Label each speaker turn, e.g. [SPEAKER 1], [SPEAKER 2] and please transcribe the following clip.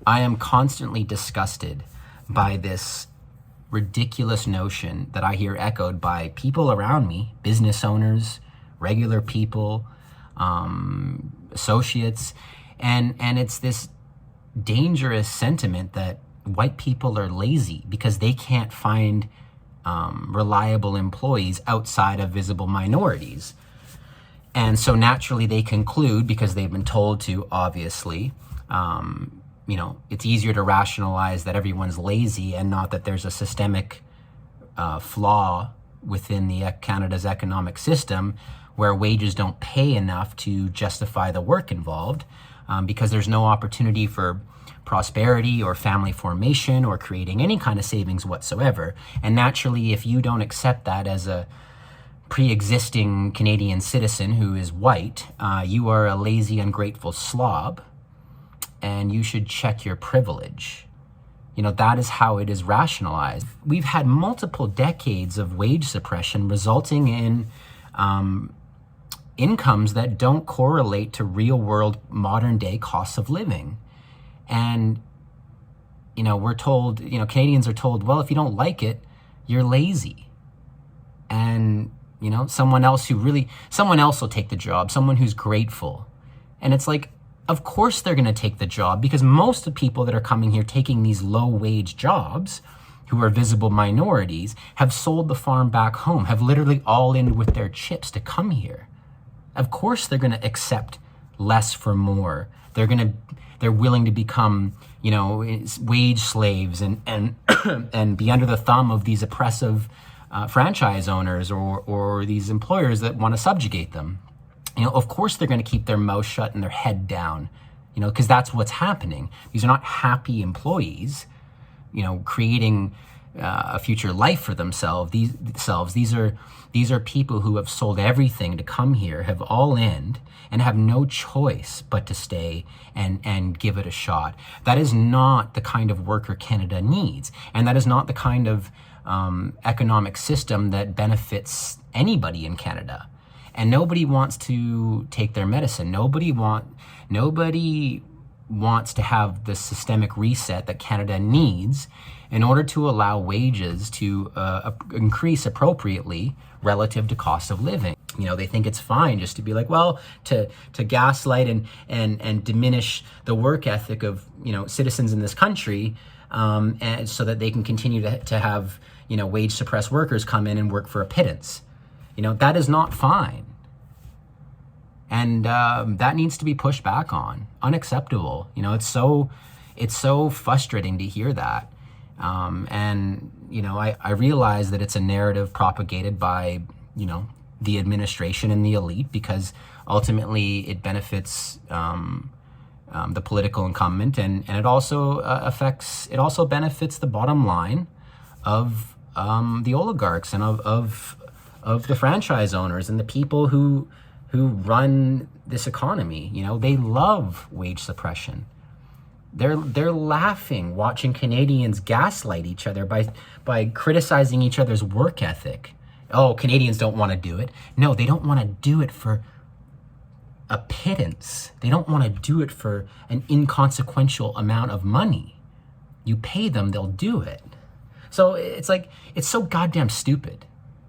[SPEAKER 1] I am constantly disgusted by this ridiculous notion that I hear echoed by people around me, business owners, regular people, associates, and it's this dangerous sentiment that white people are lazy because they can't find reliable employees outside of visible minorities. And so naturally they conclude, because they've been told to, obviously, it's easier to rationalize that everyone's lazy and not that there's a systemic flaw within Canada's economic system where wages don't pay enough to justify the work involved, because there's no opportunity for prosperity or family formation or creating any kind of savings whatsoever. And naturally, if you don't accept that as a pre-existing Canadian citizen who is white, you are a lazy, ungrateful slob, and you should check your privilege. That is how it is rationalized. We've had multiple decades of wage suppression resulting in incomes that don't correlate to real-world, modern-day costs of living. And, we're told, Canadians are told, well, if you don't like it, you're lazy. And, someone else will take the job, someone who's grateful. And it's like, of course they're going to take the job, because most of the people that are coming here taking these low-wage jobs, who are visible minorities, have sold the farm back home, have literally all in with their chips to come here. Of course they're going to accept less for more. They're willing to become, wage slaves and and be under the thumb of these oppressive franchise owners or these employers that want to subjugate them. Of course they're going to keep their mouth shut and their head down, because that's what's happening. These are not happy employees, creating a future life for themselves. These are people who have sold everything to come here, have all in, and have no choice but to stay and give it a shot. That is not the kind of worker Canada needs, and that is not the kind of economic system that benefits anybody in Canada. And nobody wants to take their medicine. Nobody wants to have the systemic reset that Canada needs in order to allow wages to increase appropriately relative to cost of living. They think it's fine just to be like, well, to gaslight and diminish the work ethic of, citizens in this country, and so that they can continue to have, wage suppressed workers come in and work for a pittance. That is not fine. And that needs to be pushed back on. Unacceptable. It's so frustrating to hear that. And I realize that it's a narrative propagated by, the administration and the elite, because ultimately it benefits the political incumbent, and it also benefits the bottom line of the oligarchs and of the franchise owners and the people who run this economy. They love wage suppression. They're laughing watching Canadians gaslight each other by criticizing each other's work ethic. Oh, Canadians don't want to do it. No, they don't want to do it for a pittance. They don't want to do it for an inconsequential amount of money. You pay them, they'll do it. So it's like, it's so goddamn stupid.